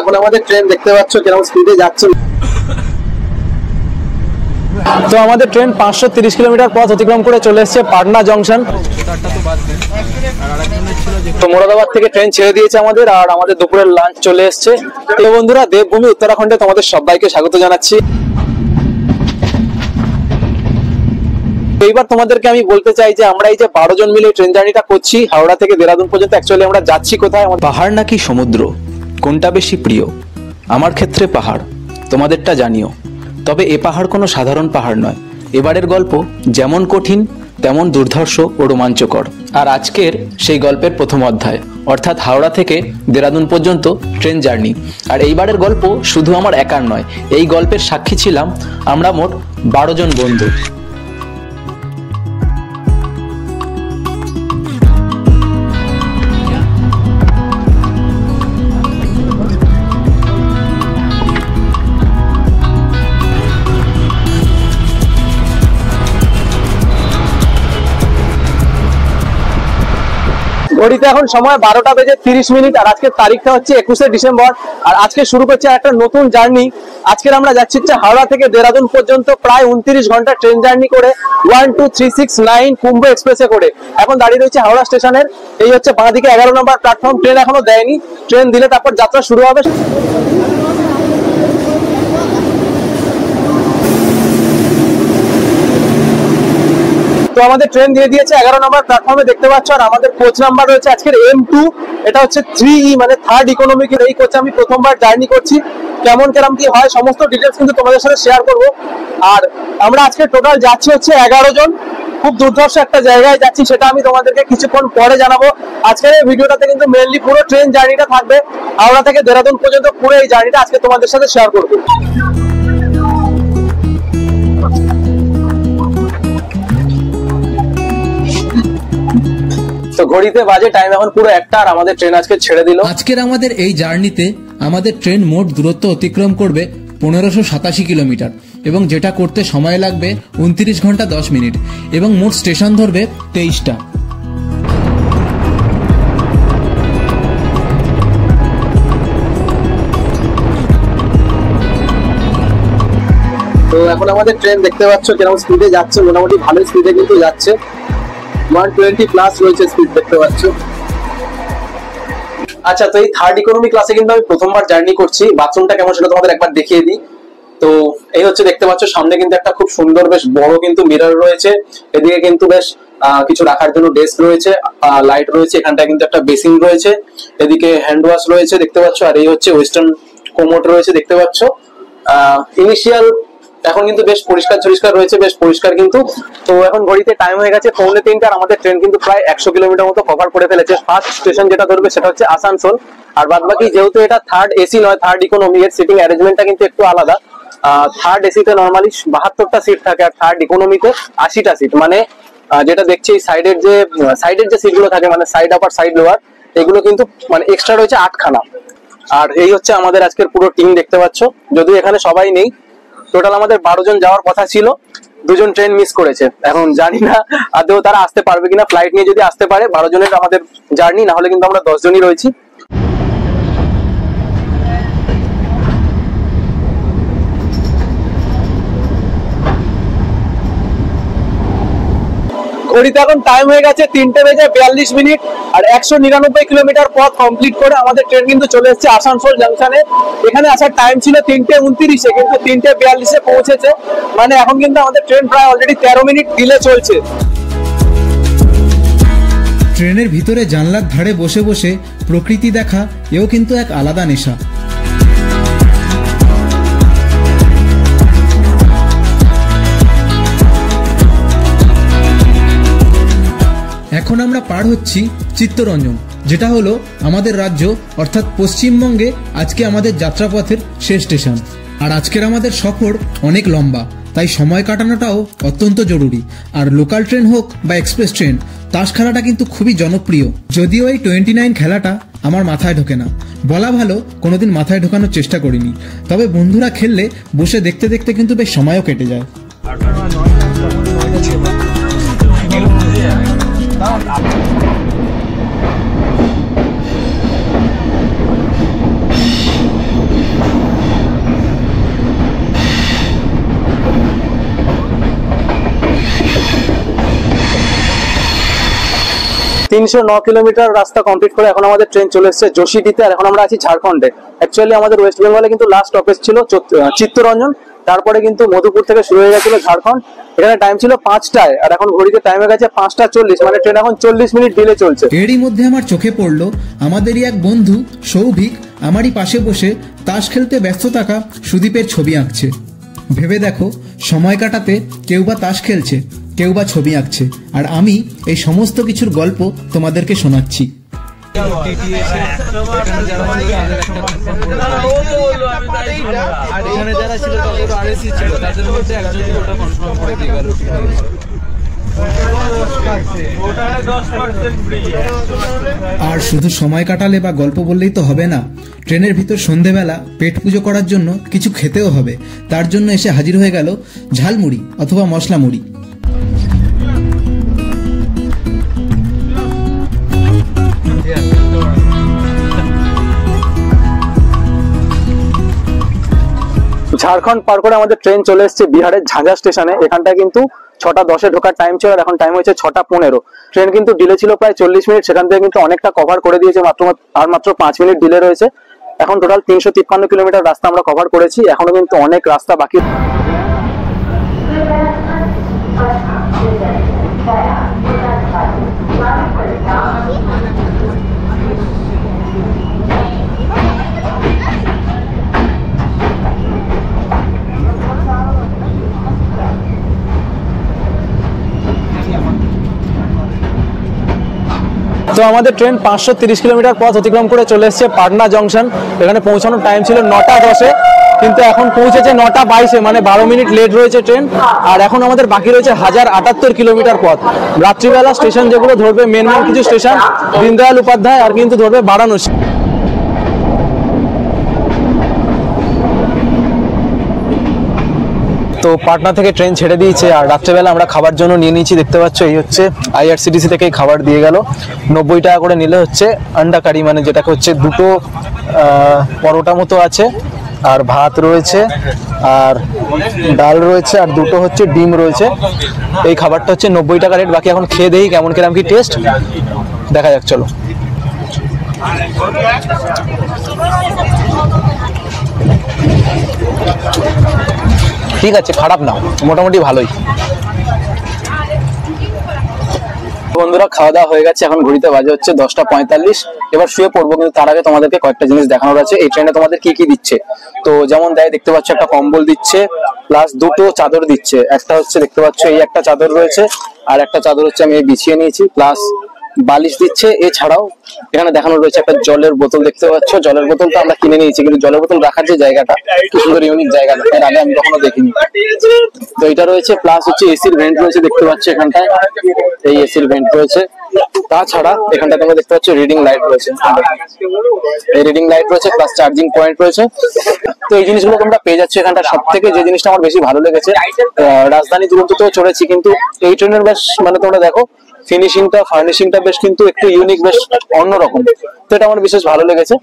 এখন আমাদের ট্রেন দেখতে পাচ্ছ কিরকম স্পিডে যাচ্ছে। তো আমাদের ট্রেন 530 কিলোমিটার পথ অতিক্রম করে চলে এসেছে পাটনা জংশন। তো মোরাদাবাদ থেকে ট্রেন ছেড়ে দিয়েছে আমাদের, আর আমাদের দুপুরের লাঞ্চ চলে এসেছে। তো বন্ধুরা, দেবভূমি উত্তরাখণ্ডে তোমাদের সবাইকে স্বাগত জানাচ্ছি। এইবার তোমাদেরকে আমি বলতে চাই যে আমরা এই যে 12 জন মিলে ট্রেন জার্নিটা করছি হাওড়া থেকে দেরাদুন পর্যন্ত, অ্যাকচুয়ালি আমরা যাচ্ছি কোথায়? পাহাড় নাকি সমুদ্র, কোনটা বেশি প্রিয়? আমার ক্ষেত্রে পাহাড়, তোমাদেরটা জানিও। তবে এ পাহাড় কোনো সাধারণ পাহাড় নয়। এবারের গল্প যেমন কঠিন তেমন দুর্ধর্ষ ও রোমাঞ্চকর। আর আজকের সেই গল্পের প্রথম অধ্যায়, অর্থাৎ হাওড়া থেকে দেরাদুন পর্যন্ত ট্রেন জার্নি। আর এইবারের গল্প শুধু আমার একার নয়, এই গল্পের সাক্ষী ছিলাম আমরা মোট 12 জন বন্ধু। ঘড়িতে এখন সময় 12টা বেজে 30 মিনিট, আর আজকের তারিখটা হচ্ছে 21শে ডিসেম্বর। আর আজকে শুরু করছে একটা নতুন জার্নি। আজকের আমরা যাচ্ছি হাওড়া থেকে দেরাদুন পর্যন্ত প্রায় 29 ঘন্টা ট্রেন জার্নি করে 12369 কুম্ভ এক্সপ্রেসে করে। এখন দাঁড়িয়ে রয়েছে হাওড়া স্টেশনের। এই হচ্ছে বাঁ দিকে 11 নম্বর প্ল্যাটফর্ম। ট্রেন এখনো দেয়নি, ট্রেন দিলে তারপর যাত্রা শুরু হবে। তো আমাদের ট্রেন দিয়ে দিয়েছে 11 নম্বর প্ল্যাটফর্মে, দেখতে পাচ্ছ। আর আমাদের কোচ নাম্বার রয়েছে আজকের M2, এটা হচ্ছে 3E মানে থার্ড ইকোনমিক। এই কোচে আমি প্রথমবার জার্নি করছি। কেমন কি হয় সমস্ত ডিটেলস কিন্তু তোমাদের সাথে শেয়ার করব। আর আমরা আজকে টোটাল যাচ্ছি হচ্ছে 11 জন। খুব দুর্ধর্ষ একটা জায়গায় যাচ্ছি, সেটা আমি তোমাদেরকে কিছুক্ষণ পরে জানাবো। আজকের এই ভিডিওটাতে কিন্তু মেইনলি পুরো ট্রেন জার্নিটা থাকবে হাওড়া থেকে দেরাদুন পর্যন্ত। পুরো এই জার্নিটা আজকে তোমাদের সাথে শেয়ার করবো। তো ঘড়িতে বাজে টাইম এখন পুরো 1টা, আর আমাদের ট্রেন আজকে ছেড়ে দিল। আজকের আমাদের এই জার্নিতে আমাদের ট্রেন মোট দূরত্ব অতিক্রম করবে 1587 কিলোমিটার, এবং যেটা করতে সময় লাগবে 29 ঘন্টা 10 মিনিট, এবং মোট স্টেশন ধরবে 23টা। তো এখন আমাদের ট্রেন দেখতে পাচ্ছ কিরকম স্পিডে যাচ্ছে, মোটামুটি ভালো স্পিডে কিন্তু যাচ্ছে। 120 প্লাস রয়েছে স্পিড, দেখতে পাচ্ছ। আচ্ছা, তো এই থার্ড ইকোনমি ক্লাসে কিন্তু আমি প্রথমবার জার্নি করছি। বাথরুমটা কেমন সেটা তোমাদের একবার দেখিয়ে দিই। তো এই হচ্ছে, দেখতে পাচ্ছ সামনে কিন্তু একটা খুব সুন্দর বেশ বড় কিন্তু মিরর রয়েছে। এদিকে কিন্তু বেশ কিছু রাখার জন্য ডেস্ক রয়েছে, লাইট রয়েছে। এখানটা কিন্তু একটা বেসিন রয়েছে, এদিকে হ্যান্ড ওয়াশ রয়েছে, দেখতে পাচ্ছ। আর এই হচ্ছে ওয়েস্টার্ন কোমোড রয়েছে, দেখতে পাচ্ছ। ইনিশিয়াল এখন কিন্তু বেশ পরিষ্কার রয়েছে, বেশ পরিষ্কার কিন্তু। তো এখন ঘড়িতে টাইম হয়ে গেছে 2:45, আর আমাদের ট্রেন কিন্তু প্রায় 100 কিলোমিটার মতো কভার করে ফেলেছে। ফার্স্ট স্টেশন যেটা ধরবে সেটা হচ্ছে আসানসোল। আর বাদ বাকি যেহেতু এটা থার্ড এসি নয়, থার্ড ইকোনমি, এর সিটিং অ্যারেঞ্জমেন্টটা কিন্তু একটু আলাদা। থার্ড এসিতে নর্মালি 72টা সিট থাকে, আর থার্ড ইকোনমিতে 80টা সিট। মানে যেটা দেখছি সাইডের যে সিটগুলো থাকে, মানে সাইড আপার সাইড লোয়ার, এগুলো কিন্তু মানে এক্সট্রা রয়েছে 8খানা। আর এই হচ্ছে আমাদের আজকের পুরো টিম, দেখতে পাচ্ছ। যদিও এখানে সবাই নেই, টোটাল আমাদের 12 জন যাওয়ার কথা ছিল, 2 জন ট্রেন মিস করেছে। এখন জানি না আদৌ তারা আসতে পারবে কিনা। ফ্লাইট নিয়ে যদি আসতে পারে 12 জনের আমাদের জার্নি, না হলে কিন্তু আমরা 10 জনই রয়েছি। ঘড়িতে এখন টাইম হয়ে গেছে 3টে বেজে 42 মিনিট, আর 199 কিলোমিটার পথ কমপ্লিট করে আমাদের ট্রেন কিন্তু চলে এসেছে আসানসোল জাংশনে। এখানে আসার টাইম ছিল 3:29, কিন্তু 3:42 পৌঁছেছে। মানে এখন কিন্তু আমাদের ট্রেন প্রায় অলরেডি 13 মিনিট ডিলে চলছে। ট্রেনের ভিতরে জানলার ধারে বসে বসে প্রকৃতি দেখা, এও কিন্তু এক আলাদা নেশা। এখন আমরা পার হচ্ছি চিত্তরঞ্জন, যেটা হলো আমাদের রাজ্য অর্থাৎ পশ্চিমবঙ্গে আজকে আমাদের যাত্রাপথের শেষ স্টেশন। আর আজকের আমাদের সফর অনেক লম্বা, তাই সময় কাটানোটাও অত্যন্ত জরুরি। আর লোকাল ট্রেন হোক বা এক্সপ্রেস ট্রেন, তাস খেলাটা কিন্তু খুবই জনপ্রিয়। যদিও এই 29 খেলাটা আমার মাথায় ঢোকে না, বলা ভালো কোনোদিন মাথায় ঢোকানোর চেষ্টা করিনি। তবে বন্ধুরা খেললে বসে দেখতে দেখতে কিন্তু বেশ সময়ও কেটে যায়। 309 কিলোমিটার রাস্তা কমপ্লিট করে এখন আমাদের ট্রেন চলে এসেছে যোশীটিতে, আর এখন আমরা আছি ঝাড়খণ্ডে। অ্যাকচুয়ালি আমাদের ওয়েস্ট বেঙ্গলে কিন্তু লাস্ট স্টপেজ ছিল চিত্তরঞ্জন, তারপরে কিন্তু মধুপুর থেকে শুরু হয়ে গেছিল ঝাড়খণ্ড। এখানে টাইম ছিল 5টায়, আর এখন ঘড়িতে টাইম হয়ে গেছে 5:40, মানে ট্রেন এখন 40 মিনিট ডিলে চলছে। এরই মধ্যে আমার চোখে পড়লো আমাদেরই এক বন্ধু সৌভিক আমারই পাশে বসে তাস খেলতে ব্যস্ত থাকা সুদীপের ছবি আঁকছে। ভেবে দেখো, সময় কাটাতে কেউ বা তাস খেলছে, কেউ বা ছবি আঁকছে, আর আমি এই সমস্ত কিছুর গল্প তোমাদেরকে শোনাচ্ছি। আর শুধু সময় কাটালে বা গল্প বললেই তো হবে না, ট্রেনের ভিতর সন্ধেবেলা পেট পুজো করার জন্য কিছু খেতেও হবে। তার জন্য এসে হাজির হয়ে গেল ঝালমুড়ি অথবা মশলা মুড়ি। ঝাড়খণ্ড পার করে আমাদের ট্রেন চলে এসেছে বিহারের ঝাঁঝা স্টেশনে। এখানটা কিন্তু 6:10-এ ঢোকার টাইম ছিল, আর এখন টাইম হয়েছে 6:15। ট্রেন কিন্তু ডিলে ছিল প্রায় 40 মিনিট, সেখান থেকে কিন্তু অনেকটা কভার করে দিয়েছে, মাত্র 5 মিনিট ডিলে রয়েছে। এখন টোটাল 353 কিলোমিটার রাস্তা আমরা কভার করেছি, এখনো কিন্তু অনেক রাস্তা বাকি। তো আমাদের ট্রেন 530 কিলোমিটার পথ অতিক্রম করে চলে এসেছে পাটনা জংশন। এখানে পৌঁছানোর টাইম ছিল 9:10, কিন্তু এখন পৌঁছেছে 9:22, মানে 12 মিনিট লেট রয়েছে ট্রেন। আর এখন আমাদের বাকি রয়েছে 1078 কিলোমিটার পথ। রাত্রিবেলা স্টেশন যেগুলো ধরবে, মেন কিছু স্টেশন দীনদয়াল উপাধ্যায়, আর কিন্তু ধরবে বারাণসী। তো পাটনা থেকে ট্রেন ছেড়ে দিয়েছে, আর রাত্রেবেলা আমরা খাবার জন্য নিয়ে নিয়েছি। দেখতে পাচ্ছ, এই হচ্ছে IRCTC থেকে খাবার দিয়ে গেল। 90 টাকা করে নিলে হচ্ছে আন্ডা কারি, মানে যেটাকে হচ্ছে দুটো পরোটা মতো আছে, আর ভাত রয়েছে, আর ডাল রয়েছে, আর দুটো হচ্ছে ডিম রয়েছে। এই খাবারটা হচ্ছে 90 টাকা রেট। বাকি এখন খেয়ে দেই কেমন কিরম কি টেস্ট, দেখা যাক, চলো। ঠিক আছে, খারাপ না, মোটামুটি ভালোই। বন্ধুরা, খাওয়া দাওয়া হয়ে গেছে, এখন ঘড়িতে বাজে হচ্ছে 10:45। এবার শুয়ে পড়বো, কিন্তু তার আগে তোমাদেরকে কয়েকটা জিনিস দেখানোর আছে। এই ট্রেনে তোমাদের কি কি দিচ্ছে, তো যেমন দেয় দেখতে পাচ্ছ, একটা কম্বল দিচ্ছে, প্লাস দুটো চাদর দিচ্ছে। একটা হচ্ছে দেখতে পাচ্ছ এই একটা চাদর রয়েছে, আর একটা চাদর হচ্ছে আমি বিছিয়ে নিয়েছি, প্লাস বালিশ দিচ্ছে। এছাড়াও এখানে দেখানো রয়েছে একটা জলের বোতল। দেখতে পাচ্ছ, জলের বোতলটা আমরা কিনে নিয়েছি, কিন্তু জলের বোতল রাখার যে জায়গাটা কি সুন্দর ইউনিক জায়গা, এর আগে আমি কখনো দেখিনি। তো এটা রয়েছে, প্লাস হচ্ছে এসির ভেন্ট রয়েছে, দেখতে পাচ্ছ এখানটায় এই এসির ভেন্ট রয়েছে। তাছাড়া এখানটা তোমরা দেখতে পাচ্ছ রিডিং লাইট রয়েছে, এই রিডিং লাইট রয়েছে, প্লাস চার্জিং পয়েন্ট রয়েছে। তো এই জিনিসগুলো তোমরা পেয়ে যাচ্ছ এখানটা। সব থেকে যে জিনিসটা আমার বেশি ভালো লেগেছে, রাজধানী দুরন্ততেও চড়েছি, কিন্তু এই ট্রেনের বেশ, মানে তোমরা দেখো ফিনিশিংটা, ফার্নিশিংটা বেশ কিন্তু একটু ইউনিক, বেশ অন্যরকম। তো এটা আমার বিশেষ ভালো লেগেছে।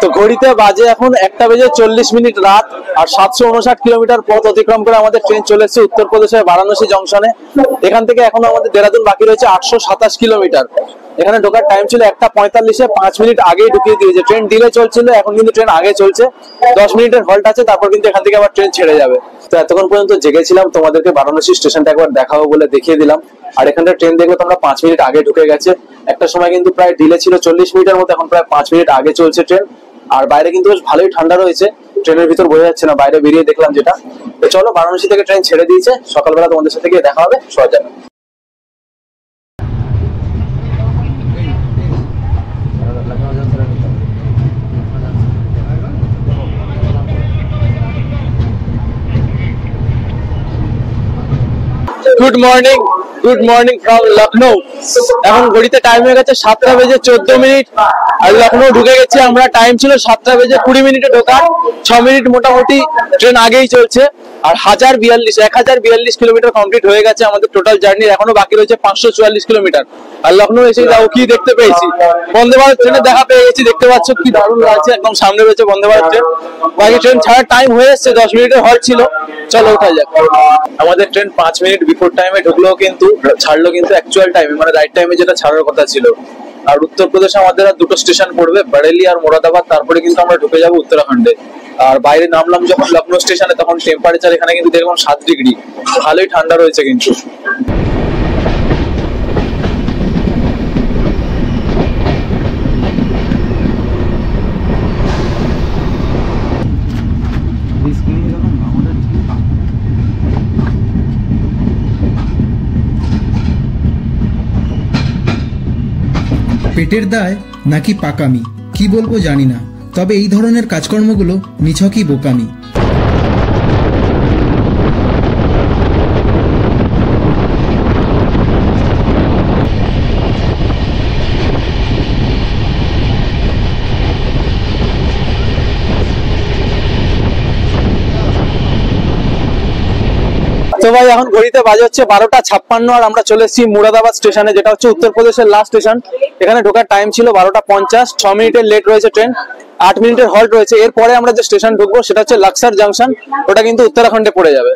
তো ঘড়িতে বাজে এখন 1:40 রাত, আর 759 কিলোমিটার পথ অতিক্রম করে আমাদের ট্রেন চলে এসেছে উত্তরপ্রদেশের বারাণসী জংশনে। এখান থেকে এখন আমাদের দেরাদুন বাকি রয়েছে 827 কিলোমিটার। এখানে ঢোকার টাইম ছিল 1:45, 5 মিনিট আগেই ঢুকিয়ে দিয়েছে। ট্রেন ডিলে চলছিল, এখন কিন্তু ট্রেন আগে চলছে। 10 মিনিটের হল্ট আছে, তারপর কিন্তু এখান থেকে আবার ট্রেন ছেড়ে যাবে। তো এতক্ষণ পর্যন্ত জেগেছিলাম, তোমাদেরকে বারাণসী স্টেশনটা একবার দেখাবো বলে দেখিয়ে দিলাম। আর এখানটা ট্রেন দেখলে তোমরা 5 মিনিট আগে ঢুকে গেছে। একটা সময় কিন্তু প্রায় ডিলে ছিল 40 মিনিটের মতো, এখন প্রায় 5 মিনিট আগে চলছে ট্রেন। আর বাইরে কিন্তু বেশ ভালোই ঠান্ডা রয়েছে, ট্রেনের ভিতর বোঝা যাচ্ছে না, বাইরে বেরিয়ে দেখলাম যেটা। তো চলো, বারাণসী থেকে ট্রেন ছেড়ে দিয়েছে, সকালবেলা তোমাদের সাথে গিয়ে দেখা হবে সোজা। Good morning from Lucknow. এখন ঘড়িতে টাইম হয়ে গেছে 7:14, আর লখনৌ ঢুকে গেছে আমরা। টাইম ছিল 7:20 ঢোকার, 6 মিনিট মোটামুটি ট্রেন আগেই চলছে। আর 1042 কিলোমিটার কমপ্লিট হয়ে গেছে আমাদের টোটাল জার্নির। এখনো বাকি রয়েছে 544 কিলোমিটার। আর লখনৌ এসে যাও কি দেখতে পেয়েছি, বন্দে ভারত ট্রেনের দেখা পেয়ে গেছি। দেখতে পাচ্ছ কি দারুণ লাগছে, একদম সামনে রয়েছে বন্দে ভারত ট্রেন। বাকি ট্রেন ছাড়ার টাইম হয়ে এসছে, 10 মিনিটের হল্ট ছিল। চলো ওঠা যাক। আমাদের ট্রেন 5 মিনিট বিফোর টাইমে ঢুকলো, কিন্তু ছাড়লো কিন্তু অ্যাকচুয়াল টাইমে, মানে রাইট টাইমে যেটা ছাড়ার কথা ছিল। আর উত্তরপ্রদেশে আমাদের আর দুটো স্টেশন পড়বে, বারেলি আর মোরাদাবাদ। তারপরে কিন্তু আমরা ঢুকে যাবো উত্তরাখণ্ডে। আর বাইরে নামলাম যখন লখনৌ স্টেশনে, তখন টেম্পারেচার এখানে কিন্তু দেখলাম 7 ডিগ্রি, ভালোই ঠান্ডা রয়েছে কিন্তু। পেটের দায় নাকি পাকামি কি বলবো জানি না, তবে এই ধরনের কাজকর্মগুলো নিছকই বোকামি। তো ভাই এখন ঘড়িতে বাজে হচ্ছে 12:56, আর আমরা চলে এসেছি মুরাদাবাদ স্টেশনে, যেটা হচ্ছে উত্তরপ্রদেশের লাস্ট স্টেশন। এখানে ঢোকার টাইম ছিল 12:50, 6 মিনিটের লেট রয়েছে ট্রেন, 8 মিনিটের হল্ট রয়েছে। এরপরে আমরা যে স্টেশন ঢুকবো সেটা হচ্ছে লাক্সার জাংশন, ওটা কিন্তু উত্তরাখণ্ডে পড়ে যাবে।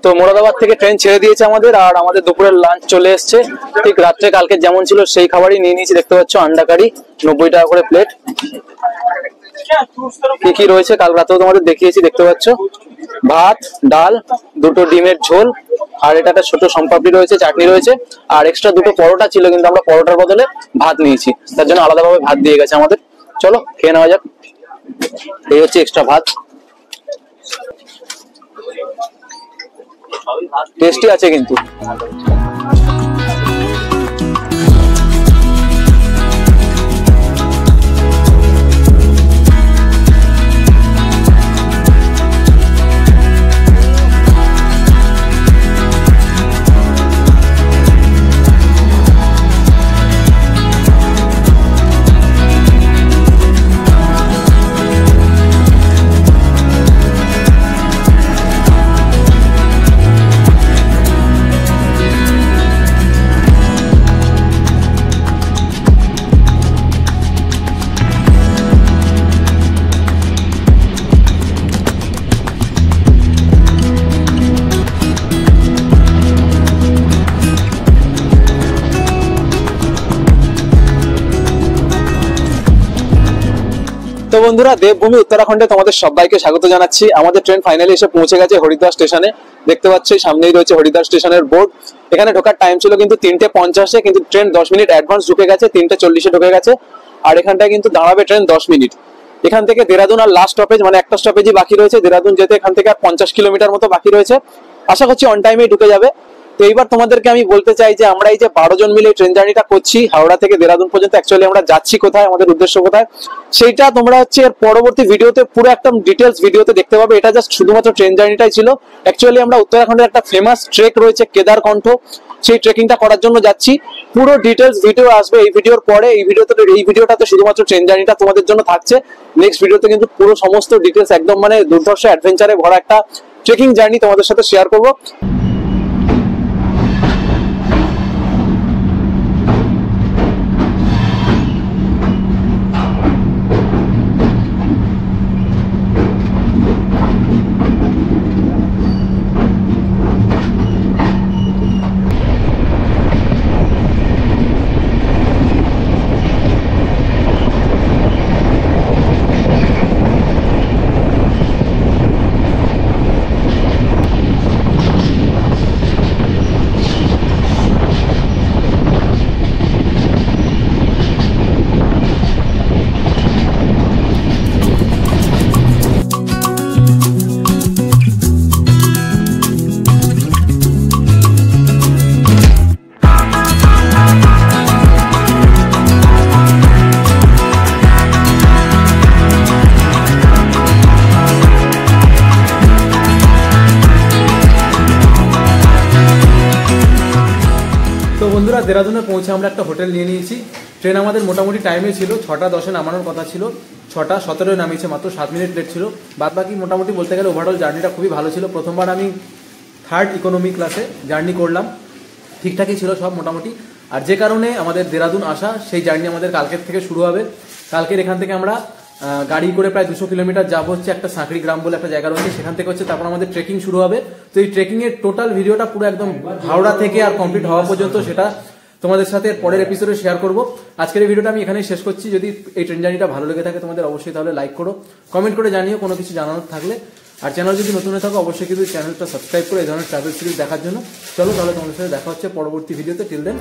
তো মোরাদাবাদ থেকে ট্রেন ছেড়ে দিয়েছে আমাদের, আর আমাদের দুপুরের লাঞ্চ চলে এসছে। ঠিক রাত্রে কালকে যেমন ছিল সেই খাবারই নিয়ে নিয়েছি। দেখতে পাচ্ছ আন্ডা কারি, 90 টাকা করে প্লেট। কি কি রয়েছে কাল রাতেও তোমাদের দেখিয়েছি, দেখতে পাচ্ছ। ভাত, ডাল, দুটো ডিমের ঝোল, আর এটা একটা ছোট সম্পাপড়ি রয়েছে, চাটনি রয়েছে, আর এক্সট্রা দুটো পরোটা ছিল, কিন্তু আমরা পরোটার বদলে ভাত নিয়েছি, তার জন্য আলাদাভাবে ভাত দিয়ে গেছে আমাদের। চলো খেয়ে নেওয়া যাক। এই হচ্ছে এক্সট্রা ভাত, টেস্টি আছে কিন্তু। তো বন্ধুরা, দেবভূমি উত্তরাখণ্ডে তোমাদের সবাইকে স্বাগত জানাচ্ছি। আমাদের ট্রেন ফাইনালি এসে পৌঁছে গেছে হরিদ্বার স্টেশনে। দেখতে পাচ্ছ সামনেই রয়েছে হরিদ্বার স্টেশনের বোর্ড। এখানে ঢোকার টাইম ছিল কিন্তু 3:50, কিন্তু ট্রেন 10 মিনিট অ্যাডভান্স ঢুকে গেছে, 3:40 ঢুকে গেছে। আর এখানটায় কিন্তু দাঁড়াবে ট্রেন 10 মিনিট। এখান থেকে দেরাদুন আর লাস্ট স্টপেজ, মানে একটা স্টপেজই বাকি রয়েছে দেরাদুন যেতে। এখান থেকে আর 50 কিলোমিটার মতো বাকি রয়েছে। আশা করছি অন টাইমেই ঢুকে যাবে। তো এইবার তোমাদেরকে আমি বলতে চাই যে আমরা এই যে 12 জন মিলে ট্রেন জার্নিটা করছি হাওড়া থেকে দেরাদুন পর্যন্ত, অ্যাকচুয়ালি আমরা যাচ্ছি কোথায়, আমাদের উদ্দেশ্য কোথায়, সেইটা তোমরা হচ্ছে এর পরবর্তী ভিডিওতে পুরো একটা ডিটেলস ভিডিওতে দেখতে পাবে। এটা জাস্ট শুধুমাত্র ট্রেন জার্নিটাই ছিল। অ্যাকচুয়ালি আমরা উত্তরাখণ্ডের একটা ফেমাস ট্রেক রয়েছে কেদারকণ্ঠ, সেই ট্রেকিংটা করার জন্য যাচ্ছি। পুরো ডিটেলস ভিডিও আসবে এই ভিডিওর পরে। এই ভিডিওটাতে শুধুমাত্র ট্রেন জার্নিটা তোমাদের জন্য থাকছে। নেক্সট ভিডিওতে কিন্তু পুরো সমস্ত ডিটেলস একদম মানে দুর্ধর্ষ অ্যাডভেঞ্চারে ভরা একটা ট্রেকিং জার্নি তোমাদের সাথে শেয়ার করবো। দেরাদুনে পৌঁছে আমরা একটা হোটেল নিয়ে নিয়েছি। ট্রেন আমাদের মোটামুটি টাইমে ছিল 6:10 নামানোর কথা ছিল, 6:17 নামিয়েছে, মাত্র 7 মিনিট লেট ছিল। বাদ বাকি মোটামুটি বলতে গেলে ওভারঅল জার্নিটা খুবই ভালো ছিল। প্রথমবার আমি 3rd ইকোনমি ক্লাসে জার্নি করলাম, ঠিকঠাকই ছিল সব মোটামুটি। আর যে কারণে আমাদের দেরাদুন আসা, সেই জার্নি আমাদের কালকের থেকে শুরু হবে। কালকের এখান থেকে আমরা গাড়ি করে প্রায় 200 কিলোমিটার যাবো হচ্ছে একটা সাঁকড়ি গ্রাম বলে একটা জায়গা রয়েছে, সেখান থেকে হচ্ছে তারপর আমাদের ট্রেকিং শুরু হবে। তো এই ট্রেকিং এর টোটাল ভিডিওটা পুরো একদম হাওড়া থেকে আর কমপ্লিট হওয়া পর্যন্ত সেটা তোমাদের সাথে পরের এপিসোডে শেয়ার করব। আজকের এই ভিডিওটা আমি এখানেই শেষ করছি। যদি এই ট্রেন জার্নিটা ভালো লেগে থাকে তোমাদের অবশ্যই তাহলে লাইক করো, কমেন্ট করে জানিও কোনো কিছু জানানোর থাকলে। আর চ্যানেল যদি নতুন হয়ে থাকো অবশ্যই কিন্তু চ্যানেলটা সাবস্ক্রাইব করে এই ধরনের ট্রাভেল সিরিজ দেখার জন্য। চলো তাহলে তোমাদের সাথে দেখা হচ্ছে পরবর্তী ভিডিওতে। টিল দেন।